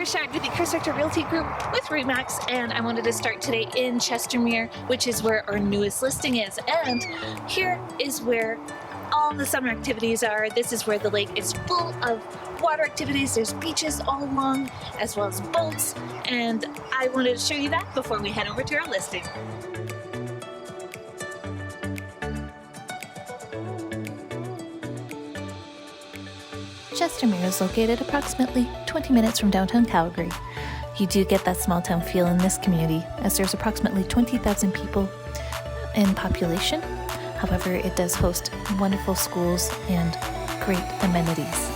Richter with the Chris Richter Realty Group with Remax, and I wanted to start today in Chestermere, which is where our newest listing is. And here is where all the summer activities are. This is where the lake is full of water activities. There's beaches all along, as well as boats, and I wanted to show you that before we head over to our listing. Chestermere is located approximately 20 minutes from downtown Calgary. You do get that small town feel in this community, as there's approximately 20,000 people in population. However, it does host wonderful schools and great amenities.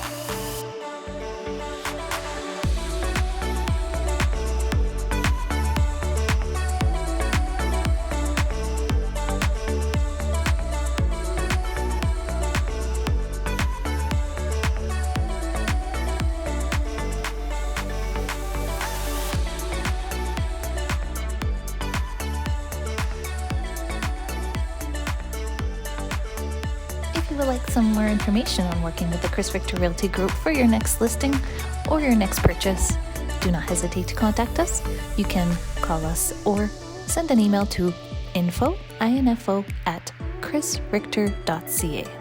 If you would like some more information on working with the Chris Richter Realty Group for your next listing or your next purchase, do not hesitate to contact us. You can call us or send an email to info@chrisrichter.ca.